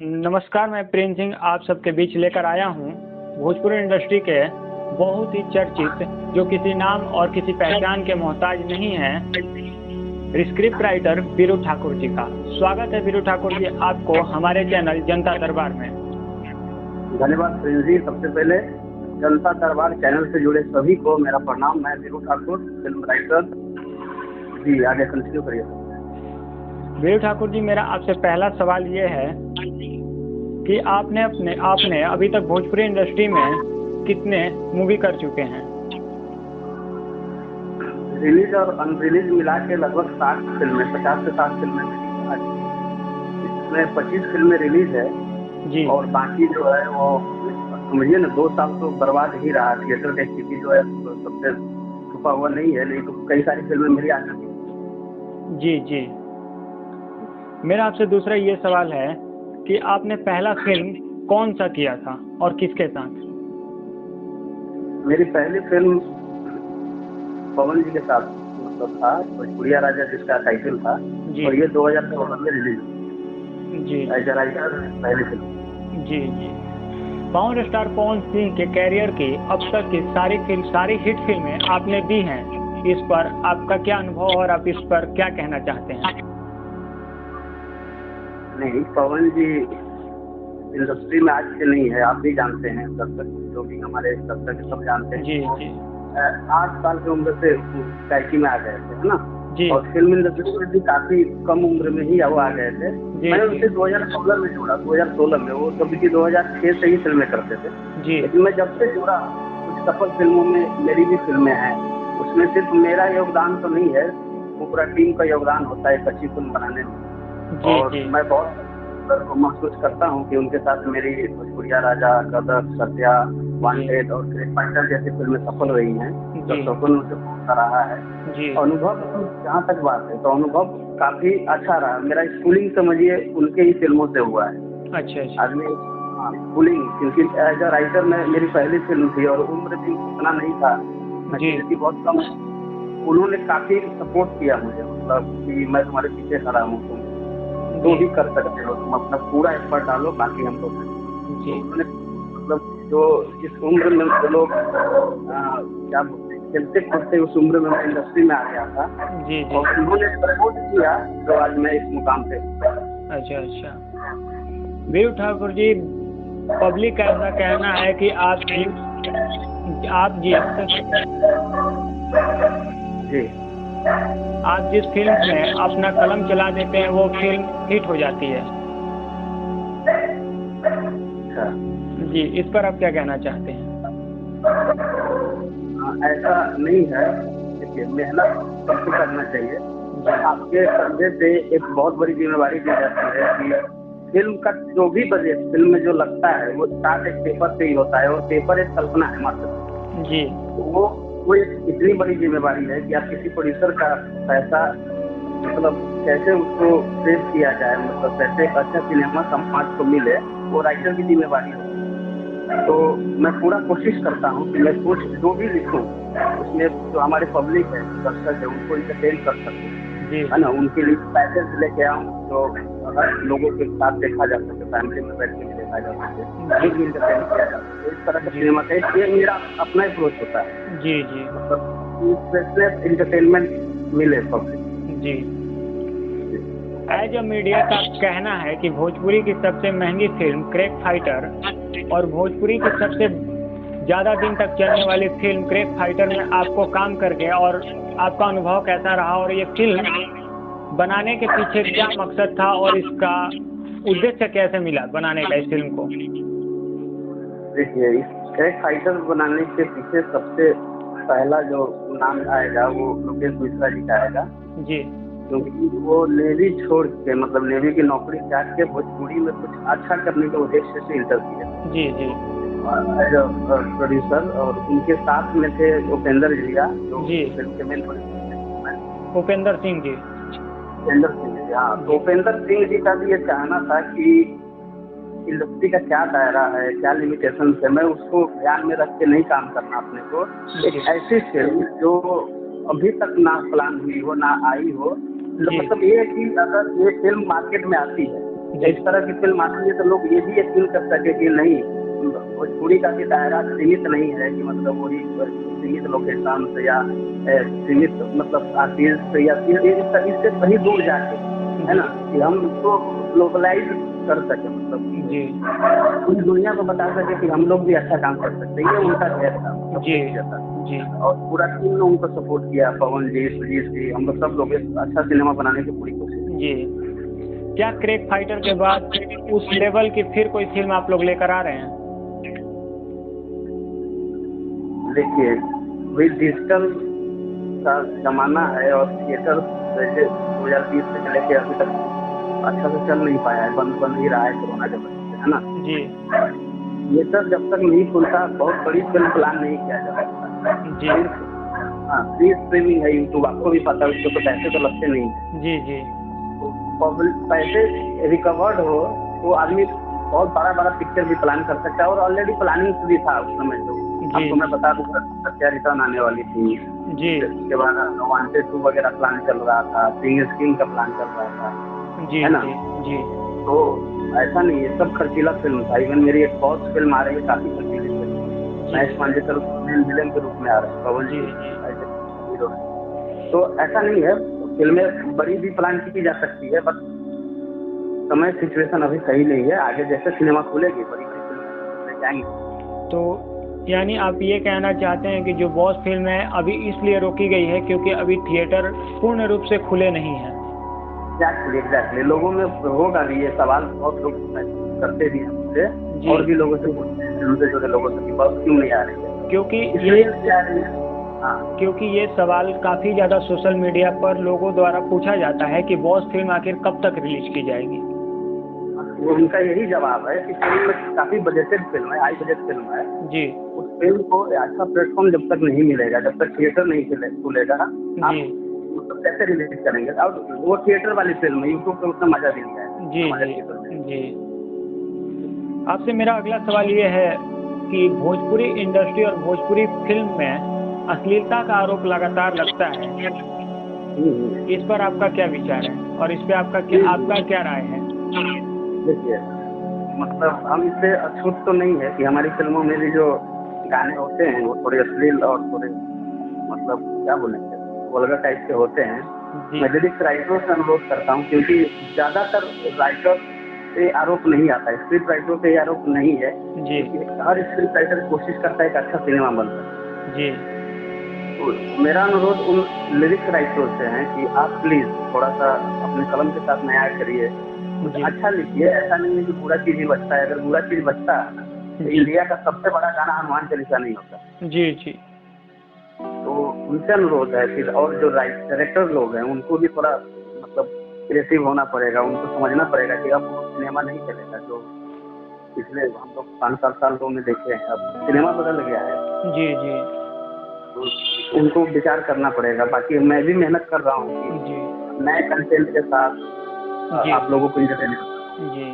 नमस्कार, मैं प्रेम सिंह आप सबके बीच लेकर आया हूँ भोजपुरी इंडस्ट्री के बहुत ही चर्चित, जो किसी नाम और किसी पहचान के मोहताज नहीं है, स्क्रिप्ट राइटर वीरू ठाकुर जी का। स्वागत है वीरू ठाकुर जी आपको हमारे चैनल जनता दरबार में। धन्यवाद प्रेम जी। सबसे पहले जनता दरबार चैनल से जुड़े सभी को मेरा प्रणाम। मैं वीरू ठाकुर, फिल्म राइटर। जी आगे कंटिन्यू करिए। वीरू ठाकुर जी, मेरा आपसे पहला सवाल ये है कि आपने अभी तक भोजपुरी इंडस्ट्री में कितने मूवी कर चुके हैं? रिलीज और अनरिलीज मिला के लगभग 60 फिल्में, 50 से 60 फिल्में। इसमें 25 फिल्में रिलीज है जी। और बाकी जो है वो समझिए ना 2 साल तो बर्बाद ही रहा। थिएटर की स्थिति जो है सबसे छुपा हुआ नहीं है, नहीं तो कई सारी फिल्में मेरी आ चुकी। जी जी। मेरा आपसे दूसरा ये सवाल है कि आपने पहला फिल्म कौन सा किया था और किसके साथ? मेरी पहली फिल्म पवन जी के साथ मतलब था, भोजपुरिया राजा जिसका टाइटल था, और ये 2014 में रिलीज जी एज राइटर पहली फिल्म। जी जी। पावर स्टार पवन सिंह के कैरियर की अब तक की सारी हिट फिल्में आपने दी हैं, इस पर आपका क्या अनुभव और आप इस पर क्या कहना चाहते हैं? नहीं, पवन जी इंडस्ट्री में आज से नहीं है, आप भी जानते हैं, दर्शक जो भी हमारे दर्शक सब जानते हैं। जी जी। 8 साल की उम्र से गायकी में आ गए थे, है ना जी। और फिल्म इंडस्ट्री में भी काफी कम उम्र में ही वो आ गए थे। मैं उनसे 2016 में जुड़ा, 2016 में। वो तब की 2006 से ही फिल्में करते थे जी। लेकिन मैं जब से जुड़ा कुछ सफल फिल्मों में मेरी भी फिल्में हैं। उसमें सिर्फ मेरा योगदान तो नहीं है, वो पूरा टीम का योगदान होता है एक अच्छी फिल्म बनाने में। और मैं बहुत महसूस करता हूँ कि उनके साथ मेरी भोजपुरिया राजा, गदर, सत्या, वांटेड और क्रिक फाइटर जैसी फिल्में सफल रही हैं। दर्शकों ने उसे बहुत सराहा है। अनुभव जहाँ तक बात है तो अनुभव काफी अच्छा रहा। मेरा स्कूलिंग समझिए उनके ही फिल्मों से हुआ है। अच्छा। आदमी स्कूलिंग, क्योंकि एज अ राइटर में मेरी पहली फिल्म थी और उम्र भी उतना नहीं था, मैच्योरिटी बहुत कम। उन्होंने काफी सपोर्ट किया मुझे, मतलब कि मैं तुम्हारे पीछे खड़ा हूँ, तुम जो भी कर सकते हो, तुम अपना पूरा एफर्ट डालो, बाकी हम लोग हैं। उन्होंने मतलब जो इस उम्र में लोग क्या बोलते हैं, खेलते कूदते उस उम्र में मैं इंडस्ट्री में आ गया था। जी। और उन्होंने सपोर्ट किया जो आज मैं इस मुकाम पे। अच्छा। वीरू ठाकुर जी, पब्लिक का ऐसा कहना है कि आप जिस फिल्म में अपना कलम चला देते हैं वो फिल्म हिट हो जाती है। जी, इस पर आप क्या कहना चाहते हैं? ऐसा नहीं है, देखिए मेहनत सबको करना चाहिए। आपके कंधे पे एक बहुत बड़ी जिम्मेवारी दी जाती है कि फिल्म का जो भी बजट फिल्म में जो लगता है वो स्टार्ट एक पेपर से ही होता है, और पेपर एक कल्पना है मात्र। जी। वो एक इतनी बड़ी जिम्मेवारी है कि आप किसी प्रोड्यूसर का पैसा मतलब कैसे उसको सेव किया जाए, मतलब कैसे अच्छा सिनेमा समाज को मिले, वो राइटर की जिम्मेवारी है। तो मैं पूरा कोशिश करता हूँ कि मैं कुछ जो भी लिखूँ उसमें जो हमारे पब्लिक है, दर्शक है, उनको इंटरटेन कर सकूँ, है ना। उनके लिए पैकेज लेके आऊँ जो अगर लोगों के साथ देखा जा सके, फैमिली में बैठ के भी देखा जा सके, इंटरटेन किया जा सके, इस तरह का सिनेमा का ये मेरा अपना अप्रोच होता है। जी मतलब इंटरटेनमेंट मिले पब्लिक। जी। एज अ मीडिया का कहना है कि भोजपुरी की सबसे महंगी फिल्म क्रिक फाइटर और भोजपुरी की सबसे ज़्यादा दिन तक चलने वाली फिल्म क्रिक फाइटर में आपको काम करके और आपका अनुभव कैसा रहा, और ये फिल्म बनाने के पीछे क्या मकसद था और इसका उद्देश्य कैसे मिला बनाने का इस फिल्म को? देखिए, इस क्रिक फाइटर बनाने के पीछे सबसे पहला जो नाम आएगा वो लोकेश मिश्रा जी का आएगा। जी। क्योंकि वो नेवी छोड़ के, मतलब नेवी की नौकरी त्याग के भोजपुरी में कुछ अच्छा करने के उद्देश्य से इंटर किया। जी। एज अ प्रोड्यूसर, और उनके साथ में थे उपेंद्र जिया जो फिल्म के मेन प्रोड्यूसर। उपेंद्र सिंह जी। हाँ, तो उपेंद्र सिंह जी का भी ये चाहना था कि इंडस्ट्री का क्या दायरा है, क्या लिमिटेशन है, मैं उसको ध्यान में रख के नहीं काम करना अपने को। एक ऐसी फिल्म जो अभी तक ना प्लान हुई हो, ना आई हो, मतलब ये कि अगर ये फिल्म मार्केट में आती है इस तरह की फिल्म आती है तो लोग ये भी यकीन कर सके कि नहीं, भोजपुरी का भी दायरा सीमित नहीं है कि मतलब वही सीमित लोकेशन से या सीमित मतलब आर्टिस्ट या इससे कहीं दूर जाके, है ना, कि हम इसको ग्लोबलाइज कर सके, मतलब जी पूरी दुनिया को बता सके कि हम लोग भी अच्छा काम कर सकते हैं। ये उनका ध्येय था, जी जी और पूरा टीम ने उनको सपोर्ट किया, पवन जी, सुजीत जी, हम लोग सब लोग एक अच्छा सिनेमा बनाने की पूरी कोशिश। जी। क्या क्रेक फाइटर के बाद उस लेवल की फिर कोई फिल्म आप लोग लेकर आ रहे हैं? देखिए, वही डिजिटल का जमाना है और थिएटर जैसे 2020 से लेके अभी तक अच्छा से चल नहीं पाया है, बंद ही रहा है कोरोना के वजह से, है ना। जी ये सब जब तक नहीं खुलता बहुत बड़ी फिल्म प्लान नहीं किया जा सकता। जी हाँ, फ्री स्ट्रीमिंग है यूट्यूब, आपको भी पता है, उसको तो पैसे तो लगते नहीं है। जी जी पब्लिक पैसे रिकवर्ड हो तो आदमी बहुत बड़ा बड़ा पिक्चर भी प्लान कर सकता है, और ऑलरेडी प्लानिंग भी था उस समय। तो आपको मैं बता दूँ, सत्या रिटर्न आने वाली थी जी, उसके बाद वांटेड 2 वगैरह प्लान चल रहा था, सिंग स्कीम का प्लान चल रहा था, जी है ना। जी तो ऐसा नहीं है, सब खर्चीला फिल्म था। इवन मेरी एक बॉस फिल्म आ रही है, काफी खर्चीली film, Mahesh Pednekar main villain के रूप में आ रहे हैं, पवन जी हीरो। तो ऐसा नहीं है, फिल्में बड़ी भी प्लान की जा सकती है, बट समय सिचुएशन अभी सही नहीं है। आगे जैसे सिनेमा खुलेगी बड़ी बड़ी फिल्में लेके आएंगे। तो यानी आप ये कहना चाहते हैं कि जो बॉस फिल्म है अभी इसलिए रोकी गई है क्योंकि अभी थिएटर पूर्ण रूप से खुले नहीं हैं? एग्जैक्टली लोगों में होगा भी ये सवाल, बहुत लोग करते भी हैं मुझसे, और भी लोगों से पूछते हैं, उनसे जुड़े लोगों से कि बस क्यों नहीं आ रही है, क्योंकि ये सवाल काफ़ी ज़्यादा सोशल मीडिया पर लोगों द्वारा पूछा जाता है कि बॉस फिल्म आखिर कब तक रिलीज की जाएगी। वो उनका यही जवाब है कि फिल्म काफी बजटेड फिल्म है, हाई बजट फिल्म है जी। उस फिल्म को अच्छा प्लेटफॉर्म जब तक नहीं मिलेगा, जब तक थिएटर नहीं खुलेगा, आप मतलब कैसे रिलीज करेंगे। और वो थिएटर वाली फिल्म है, यूट्यूब पे उतना मजा भी नहीं आया। जी जी। आपसे मेरा अगला सवाल ये है कि भोजपुरी इंडस्ट्री और भोजपुरी फिल्म में अश्लीलता का आरोप लगातार लगता है, इस पर आपका क्या विचार है और इस पे आपका क्या राय है? देखिए, मतलब हम इससे अछूत तो नहीं है कि हमारी फिल्मों में भी जो गाने होते हैं वो थोड़े अश्लील और थोड़े मतलब क्या बोलेंगे वल्गर टाइप के होते हैं। मैं लिरिक्स राइटरों से अनुरोध करता हूँ, क्योंकि ज्यादातर राइटर से आरोप नहीं आता है, स्क्रिप्ट राइटरों से आरोप नहीं है जी। हर स्क्रिप्ट राइटर कोशिश करता है कि अच्छा सिनेमा बन सके जी। तो मेरा अनुरोध उन लिरिक्स राइटरों से है कि आप प्लीज थोड़ा सा अपने कलम के साथ न्याय करिए, कुछ अच्छा लिखिए। ऐसा नहीं है कि बुरा चीज ही बचता है, अगर बुरा चीज बचता है तो इंडिया का सबसे बड़ा गाना हनुमान चालीसा नहीं होता जी जी। तो उनसे अनुरोध है कि और जो डायरेक्टर लोग हैं उनको भी थोड़ा मतलब क्रिएटिव होना पड़ेगा, उनको समझना पड़ेगा कि अब सिनेमा नहीं चलेगा जो पिछले हम लोग 5-7 सालों में देखे हैं, अब सिनेमा बदल गया है जी जी। तो उनको विचार करना पड़ेगा। बाकी मैं भी मेहनत कर रहा हूँ कि नए कंटेंट के साथ आप लोगों को इंटरटेन जी।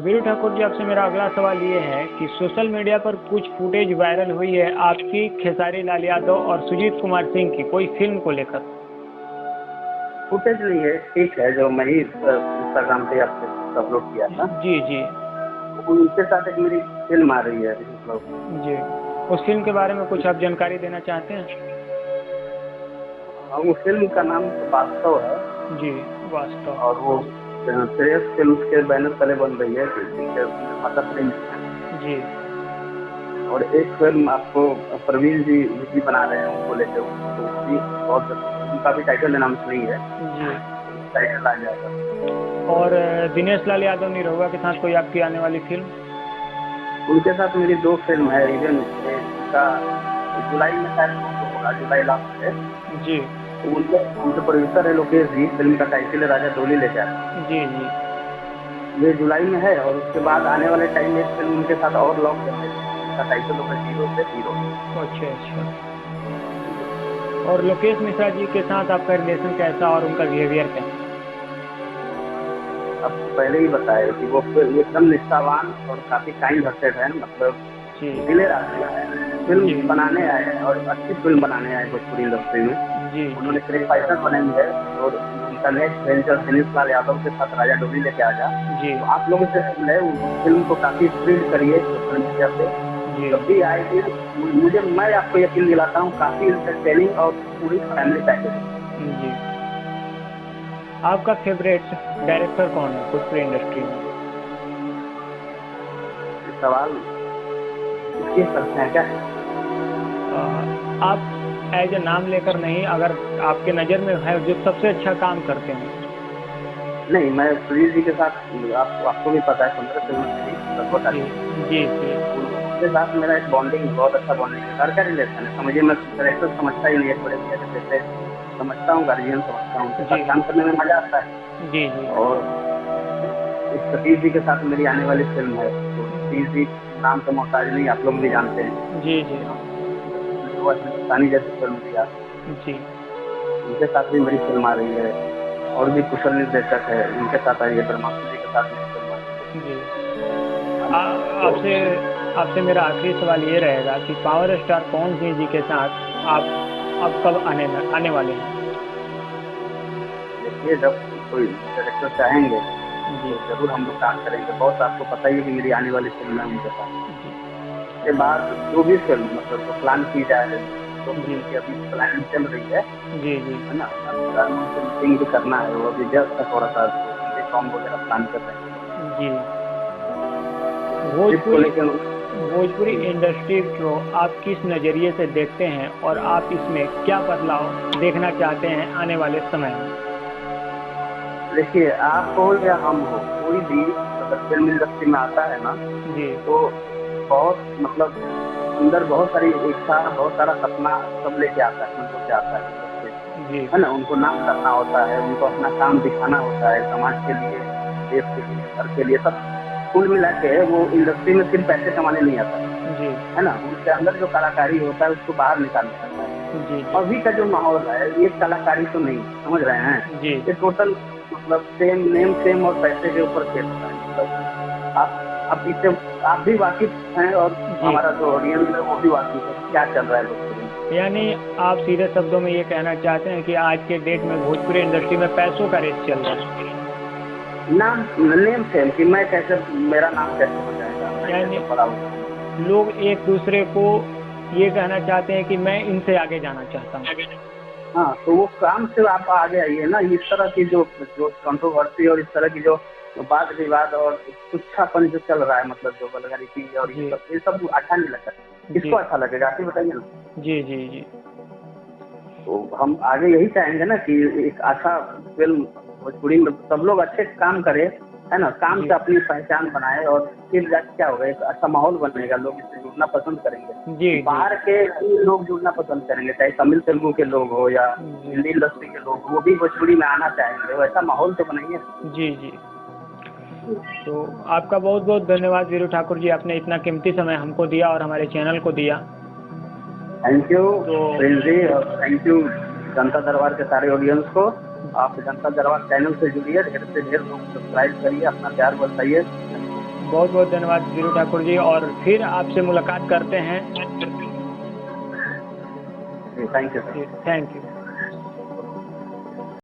वीरू ठाकुर जी, आपसे मेरा अगला सवाल ये है कि सोशल मीडिया पर कुछ फुटेज वायरल हुई है आपकी खेसारी लाल यादव और सुजीत कुमार सिंह की कोई फिल्म को लेकर। फुटेज नहीं है, ठीक है, जो मैं ही इंस्टाग्राम पे आपसे अपलोड किया था जी जी। उनके साथ एक मेरी फिल्म आ रही है जी। उस फिल्म के बारे में कुछ आप जानकारी देना चाहते हैं? वो फिल्म का नाम वास्तव है जी, वास्तव, और वो श्रेयस फिल्म के बैनर तले बन रही है जी। और एक फिल्म आपको प्रवीण जी बना रहे हैं, उनको लेकर बहुत उनका भी टाइटल लेना मुझे नहीं है जी, टाइटल आ जाएगा। और दिनेश लाल यादव निरहुआ के साथ कोई आपकी आने वाली फिल्म? उनके साथ मेरी 2 फिल्म है, इवन उनका जुलाई में शायद होगा, जुलाई लास्ट है जी। उनके प्रोड्यूसर है लोकेश जी, फिल्म का टाइटल है राजा डोली लेके आए जी जी। ये जुलाई में है, और उसके बाद आने वाले टाइम में एक फिल्म उनके साथ और लॉन्च करने का टाइटल होगा हीरो से हीरो। अच्छा अच्छा। और लोकेश मिश्रा जी के साथ आपका रिलेशन कैसा और उनका बिहेवियर कैसा? अब पहले ही बताया कि वो एकदम निष्ठावान और काफी काइंड हार्टेड है, मतलब दिले रास्ते है, फिल्म बनाने आए और अच्छी फिल्म बनाने आए भोजपुरी इंडस्ट्री में जी। उन्होंने क्रेक फाइटर बनाई है और नेक्स्ट वेंचर दिनेश लाल यादव के साथ राजा डोली लेके आ जा। जी तो आप लोगों से है फिल्म को काफ़ी स्प्रेड करिए सोशल मीडिया पे। जी जब भी आएगी मैं आपको यकीन दिलाता हूँ काफ़ी इंटरटेनिंग और पूरी फैमिली पैकेज। जी। आपका फेवरेट डायरेक्टर कौन है भोजपुरी इंडस्ट्री में? सवाल किस करते हैं क्या? आप एज ए नाम लेकर नहीं, अगर आपके नज़र में है जो सबसे अच्छा काम करते हैं। नहीं, मैं सुधीर जी के साथ आपको भी पता है 15 फिल्म लगभग जी जी जी उनके साथ मेरा एक बॉन्डिंग बहुत अच्छा बॉन्डिंग है। घर का रिलेशन है, समझिए मैं डायरेक्टर समझता ही नहीं है, बड़े भैया के जैसे समझता हूँ, गार्जियन समझता हूँ, उनके साथ काम करने में मजा आता है। जी जी और इस सतीश जी के साथ मेरी आने वाली फिल्म है, तो सतीश जी नाम तो मोहताज नहीं, आप लोग भी जानते हैं। जी जी हिंदुस्तानी जैसी फिल्म किया, जी। उनके साथ भी मेरी फिल्म आ रही है। और भी कुशल निर्देशक है, उनके साथ आ रही है, ब्रह्मास्त्र जी के साथ मेरी फिल्म आ रही जी है। आपसे आपसे मेरा आखिरी सवाल ये रहेगा कि पावर स्टार पवन सिंह जी के साथ आप कब आने वाले हैं? देखिए, जब कोई डायरेक्टर चाहेंगे जी तो जरूर हम लोग काम करेंगे। बहुत आपको पता ही है कि मेरी आने वाली फिल्म है उनके साथ। जी उसके बाद जो भी फिल्म मतलब जो प्लान की जाए, तो जी फिल्म की अभी प्लानिंग चल रही है जी जी ना। मीटिंग भी करना है, वो अभी जस्ट है, थोड़ा सा सॉन्ग वगैरह प्लान कर रहे हैं। जी। इसको भोजपुरी लेकर भोजपुरी इंडस्ट्री को आप किस नज़रिए से देखते हैं और आप इसमें क्या बदलाव देखना चाहते हैं आने वाले समय में? देखिए, आप हो या हम हो, कोई भी अगर फिल्म इंडस्ट्री में आता है ना, जी तो बहुत मतलब अंदर बहुत सारी इच्छा, बहुत सारा सपना सब लेके आता है, उनको क्या आता है, जी है ना। उनको नाम करना होता है, उनको अपना काम दिखाना होता है समाज के लिए, देश के लिए, घर के लिए, सब कुल मिला के वो इंडस्ट्री में सिर्फ पैसे कमाने नहीं आता जी है ना। उनके अंदर जो कलाकारी होता है उसको बाहर निकालने आता है। जी अभी का जो माहौल है ये कलाकारी तो नहीं, समझ रहे हैं, जी ये टोटल मतलब सेम नेम सेम और पैसे के ऊपर खेल रहा है। मतलब आप इससे आप भी वाकिफ हैं और जी। हमारा जो ऑडियंस है वो भी वाकिफ है क्या चल रहा है भोजपुरी में। यानी आप सीधे शब्दों में ये कहना चाहते हैं कि आज के डेट में भोजपुरी इंडस्ट्री में पैसों का रेस चल रहा है। नाम नेम सेम कि मैं कैसे, मेरा नाम कैसे हो जाएगा, मैं यानी कैसे बड़ा हो जाऊंगा। लोग एक दूसरे को ये कहना चाहते हैं कि मैं इनसे आगे जाना चाहता हूँ। हाँ, तो वो काम से आप आगे आइए ना। इस तरह की जो जो कंट्रोवर्सी और इस तरह की जो वाद विवाद और तुच्छापन जो चल रहा है, मतलब जो वल्गैरिटी और जी ये सब अच्छा नहीं लगता। जी किसको अच्छा लगेगा आप ही बताइए ना। जी जी जी तो हम आगे यही चाहेंगे ना कि एक अच्छा फिल्म भोजपुरी में सब लोग अच्छे काम करें, है ना, काम जी से अपनी पहचान बनाए और फिर जाके क्या होगा, एक अच्छा माहौल बनेगा, लोग इससे जुड़ना पसंद करेंगे। जी बाहर के लोग जुड़ना पसंद करेंगे, चाहे तमिल तेलुगु के लोग हो या जी हिंदी इंडस्ट्री के लोग, वो भी भोजपुरी में आना चाहेंगे। वैसा माहौल तो बनाइए। जी जी। तो आपका बहुत बहुत धन्यवाद वीरू ठाकुर जी, आपने इतना कीमती समय हमको दिया और हमारे चैनल को दिया। थैंक यू तो प्रिंस जी, और थैंक यू जनता दरबार के सारे ऑडियंस को। आप जनता दरबार चैनल से जुड़िए, ढेर से ढेर लोग सब्सक्राइब करिए, अपना प्यार बताइए। बहुत बहुत धन्यवाद वीरू ठाकुर जी, और फिर आपसे मुलाकात करते हैं। Thank you sir. Thank you.